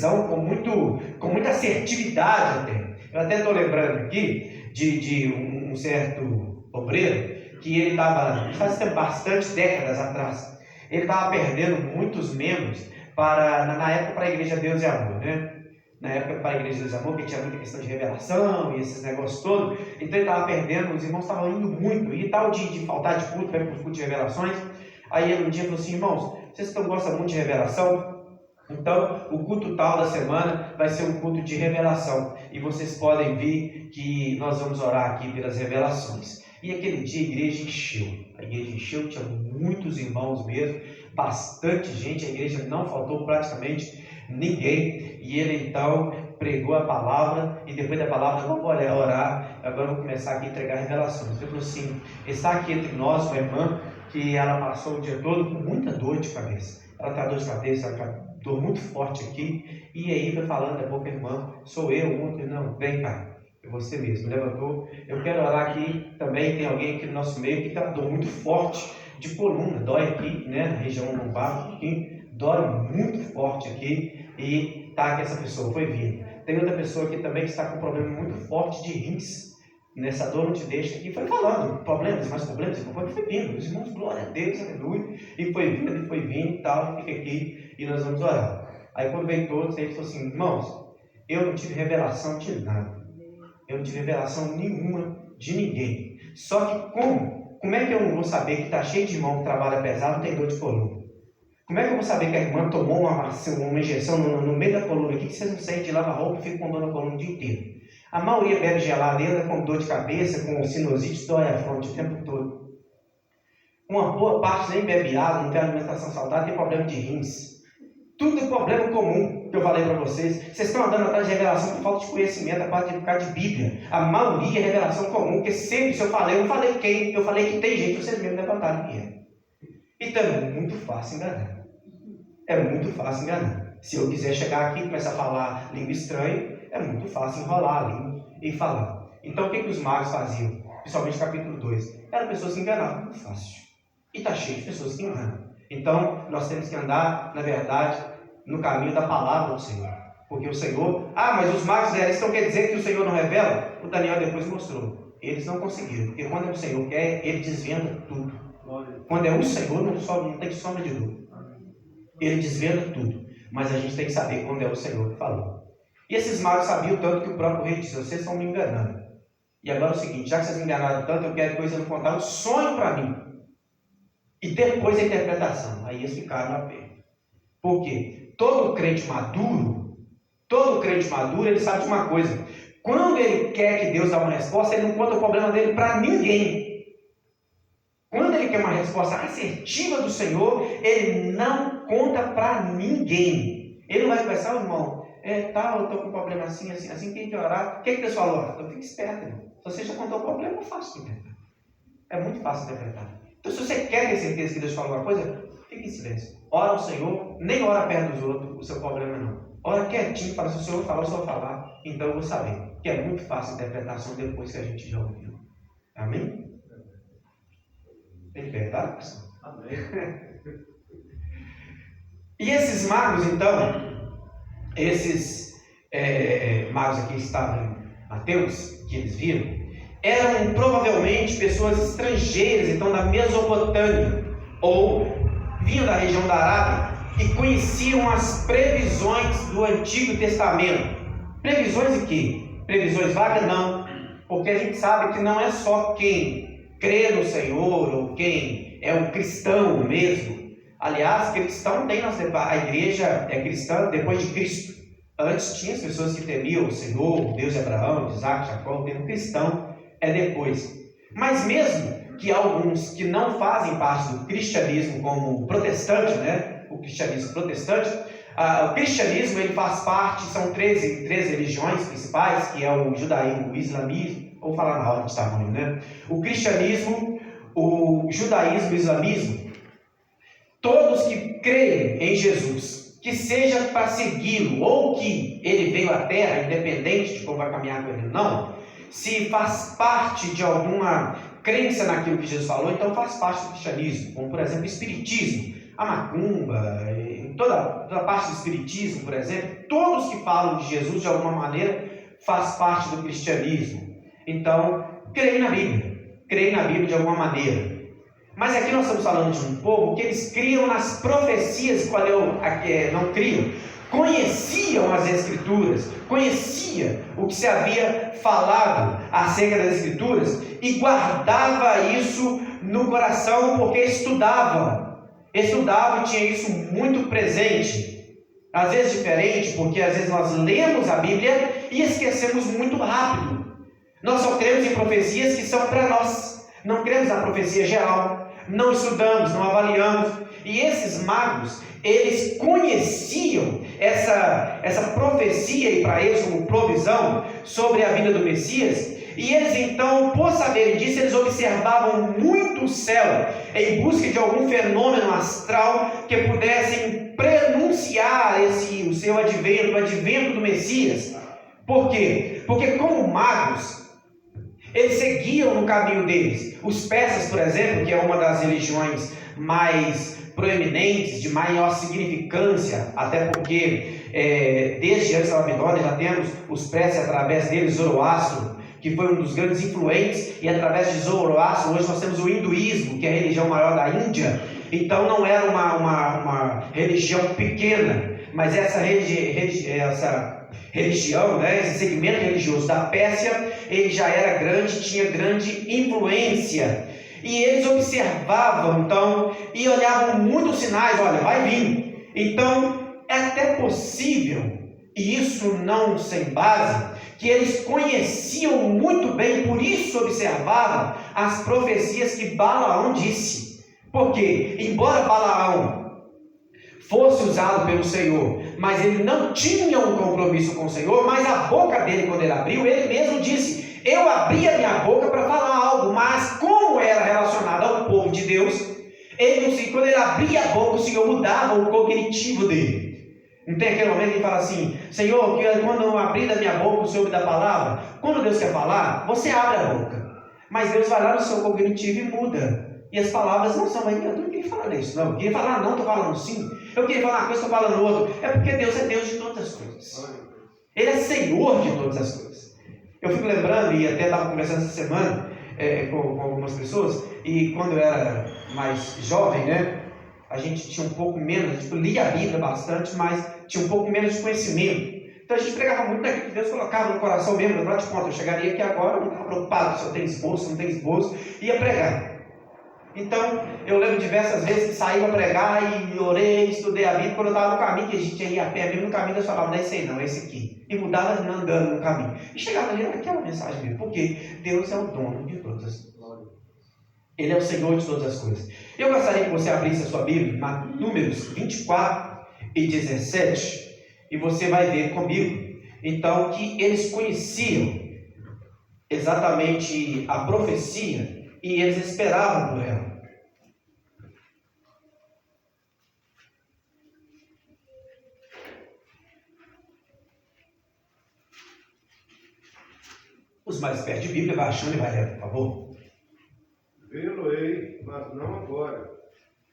decisão, com muita assertividade até. Eu até estou lembrando aqui de um certo obreiro que ele estava, faz bastante décadas atrás, ele estava perdendo muitos membros na época para a Igreja Deus e Amor, né? Na época para a Igreja Deus e Amor, que tinha muita questão de revelação e esses negócios todos, então ele estava perdendo, os irmãos estavam indo muito, e tal de faltar de culto, para os cultos de revelações. Aí ele um dia falou assim: irmãos, vocês que gostam muito de revelação, então o culto tal da semana vai ser um culto de revelação, e vocês podem vir que nós vamos orar aqui pelas revelações. E aquele dia a igreja encheu, tinha muitos irmãos mesmo, bastante gente, a igreja não faltou praticamente ninguém, e ele então pregou a palavra, e depois da palavra vamos orar, agora vou começar aqui a entregar revelações. Ele falou assim: está aqui entre nós uma irmã que ela passou o dia todo com muita dor de cabeça, ela está dor de cabeça, ela está dor muito forte aqui, e aí foi falando da boca, irmã, sou eu, outro, não, vem cá, é você mesmo, levantou, eu quero orar aqui, também tem alguém aqui no nosso meio que está com dor muito forte de coluna, dói aqui, né, na região lombar, aqui, dói muito forte aqui, e tá que essa pessoa foi vindo. Tem outra pessoa aqui também que está com um problema muito forte de rins, nessa dor não te deixa, e foi falando, problemas, mais problemas, e foi vindo, os irmãos, glória a Deus, aleluia, e foi vindo e tal, fica aqui, e nós vamos orar. Aí quando veio todos, ele falou assim: irmãos, eu não tive revelação de nada, eu não tive revelação nenhuma de ninguém, só que como é que eu não vou saber que está cheio de irmão que trabalha pesado, não tem dor de coluna? Como é que eu vou saber que a irmã tomou uma injeção no meio da coluna aqui, que vocês não saem de lavar roupa e ficam com dor na coluna o dia inteiro? A maioria bebe gelado, anda com dor de cabeça, com sinusite, dói a fronte o tempo todo. Uma boa parte nem bebe água, não tem alimentação saudável, tem problema de rins. Tudo é problema comum que eu falei para vocês. Vocês estão andando atrás de revelação por falta de conhecimento, a parte de ficar de Bíblia. A maioria é revelação comum, porque sempre se eu não falei quem, eu falei que tem gente, vocês mesmos levantaram quem é. Então é muito fácil enganar. É muito fácil enganar. Se eu quiser chegar aqui e começar a falar língua estranha, é muito fácil enrolar a língua e falar. Então o que os magos faziam? Principalmente no capítulo 2. Eram pessoas que enganavam, muito fácil. E está cheio de pessoas que enganam. Então nós temos que andar, na verdade, no caminho da palavra do Senhor. Porque o Senhor... mas os magos isso não quer dizer que o Senhor não revela? O Daniel depois mostrou. Eles não conseguiram. Porque quando o Senhor quer, ele desvenda tudo. Quando é o Senhor, não tem sombra de dúvida. Ele desvenda tudo. Mas a gente tem que saber quando é o Senhor que falou. E esses magos sabiam tanto que o próprio rei disse: vocês estão me enganando. E agora é o seguinte: já que vocês me enganaram tanto, eu quero que vocês me contar um sonho para mim. E depois a interpretação. Aí eles ficaram a pé. Por quê? Todo crente maduro, ele sabe de uma coisa: quando ele quer que Deus dê uma resposta, ele não conta o problema dele para ninguém. Quando ele quer uma resposta assertiva do Senhor, ele não conta para ninguém. Ele não vai conversar: irmão, eu estou com um problema assim, tem que orar. O que Deus falou? Então fique esperto, irmão. Se você já contou o problema, é fácil de interpretar. É muito fácil de interpretar. Então, se você quer ter certeza que Deus falou alguma coisa, fique em silêncio. Ora ao Senhor, nem ora perto dos outros o seu problema não. Ora quietinho, fala: se o Senhor falar, o Senhor falar, então eu vou saber. Que é muito fácil a interpretação depois que a gente já ouviu. Amém? Tem fé, tá? Amém. E esses magos, então, magos aqui que estavam em Mateus, que eles viram, eram provavelmente pessoas estrangeiras, então da Mesopotâmia, ou vinham da região da Arábia, e conheciam as previsões do Antigo Testamento. Previsões de quê? Previsões vagas? Não, porque a gente sabe que não é só quem crê no Senhor, ou quem é um cristão mesmo. Aliás, cristão tem, a igreja é cristã depois de Cristo. Antes tinha as pessoas que temiam o Senhor, o Deus de Abraão, de Isaac, de Jacó. O termo cristão é depois. Mas mesmo que alguns que não fazem parte do cristianismo como protestante, né? O cristianismo protestante, o cristianismo ele faz parte, são três religiões principais, que é o judaísmo, o islamismo. Vou falar na ordem de tamanho, né? O cristianismo, o judaísmo, o islamismo, todos que creem em Jesus, que seja para segui-lo, ou que ele veio à terra, independente de como vai caminhar com ele ou não, se faz parte de alguma crença naquilo que Jesus falou, então faz parte do cristianismo, como por exemplo o espiritismo, a macumba, toda a parte do Espiritismo, por exemplo, todos que falam de Jesus de alguma maneira faz parte do cristianismo. Então, creio na Bíblia de alguma maneira. Mas aqui nós estamos falando de um povo que eles criam nas profecias, não criam, conheciam as Escrituras, conhecia o que se havia falado acerca das Escrituras e guardava isso no coração porque estudava e tinha isso muito presente. Às vezes diferente, porque às vezes nós lemos a Bíblia e esquecemos muito rápido. Nós só cremos em profecias que são para nós, não cremos na profecia geral, não estudamos, não avaliamos. E esses magos, eles conheciam essa profecia e para eles como provisão sobre a vinda do Messias. E eles então, por saberem disso, eles observavam muito o céu em busca de algum fenômeno astral que pudessem prenunciar o seu advento, o advento do Messias. Por quê? Porque como magos, eles seguiam no caminho deles. Os persas, por exemplo, que é uma das religiões mais proeminentes, de maior significância, até porque desde antes da Babilônia já temos os persas, através deles, Zoroastro, que foi um dos grandes influentes, e através de Zoroastro, hoje nós temos o hinduísmo, que é a religião maior da Índia. Então não era uma religião pequena, mas essa religião, esse segmento religioso da Pérsia, ele já era grande, tinha grande influência. E eles observavam, então, e olhavam muitos sinais, olha, vai vir. Então, é até possível, e isso não sem base, que eles conheciam muito bem, por isso observavam as profecias que Balaão disse. Porque, embora Balaão fosse usado pelo Senhor, mas ele não tinha um compromisso com o Senhor, mas a boca dele, quando ele abriu, ele mesmo disse: eu abri a minha boca para falar algo, mas como era relacionado ao povo de Deus, quando ele abria a boca, o Senhor mudava o cognitivo dele. Não tem aquele momento que ele fala assim: Senhor, que quando eu abrir da minha boca, o Senhor me dá a palavra? Quando Deus quer falar, você abre a boca, mas Deus vai lá no seu cognitivo e muda. E as palavras não são, mas eu não queria falar isso, não. Eu queria falar, não, estou falando sim. Eu queria falar uma coisa, estou falando outra. É porque Deus é Deus de todas as coisas. Ele é Senhor de todas as coisas. Eu fico lembrando, e até estava conversando essa semana com algumas pessoas, e quando eu era mais jovem, a gente tinha um pouco menos, a gente lia a Bíblia bastante, mas tinha um pouco menos de conhecimento. Então a gente pregava muito naquilo que Deus colocava no coração mesmo. Afinal de contas, eu chegaria aqui agora, eu não estava preocupado se eu tenho esboço, se não tenho esboço, ia pregar. Então, eu lembro diversas vezes que saí para pregar e orei, estudei a Bíblia. Quando eu estava no caminho, que a gente ia a pé, mesmo no caminho, Deus falava: não é esse aí não, é esse aqui. E mudava andando no caminho. E chegava ali naquela mensagem mesmo, porque Deus é o dono de todas as coisas. Ele é o Senhor de todas as coisas. Eu gostaria que você abrisse a sua Bíblia, Números 24 e 17, e você vai ver comigo, então, que eles conheciam exatamente a profecia e eles esperavam por ela. Os mais perto de Bíblia, vai achando e vai lendo, por favor. Vê-lo-ei, mas não agora.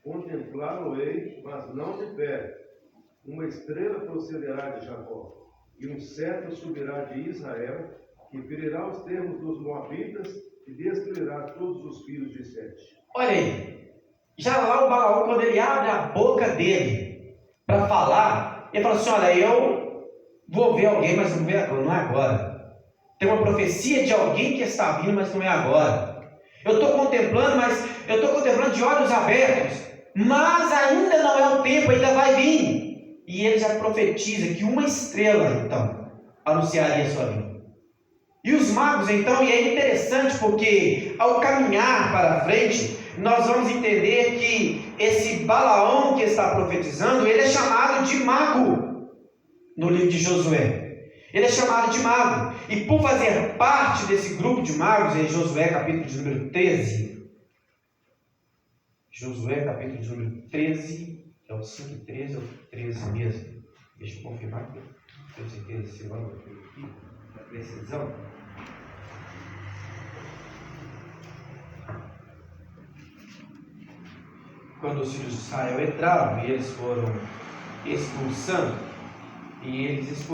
Contemplá-lo-ei, mas não de perto. Uma estrela procederá de Jacó, e um cetro subirá de Israel, que ferirá os termos dos moabitas e destruirá todos os filhos de Sete. Olha aí, já lá o Balaão, quando ele abre a boca dele para falar, ele fala assim: olha, eu vou ver alguém, mas não é agora. Tem uma profecia de alguém que está vindo, mas não é agora. Eu estou contemplando, mas eu estou contemplando de olhos abertos, mas ainda não é o tempo, ainda vai vir. E ele já profetiza que uma estrela, então, anunciaria a sua vinda. E os magos, então, e é interessante porque ao caminhar para frente, nós vamos entender que esse Balaão que está profetizando, ele é chamado de mago no livro de Josué. Ele é chamado de mago. E por fazer parte desse grupo de magos, em Josué capítulo de número 13, Josué capítulo de número 13, é o 5 e 13 ou 13 mesmo? Deixa eu confirmar aqui. Tenho certeza se vai aqui, a precisão. Quando os filhos de Israel entraram e eles foram expulsando, e eles expulsaram.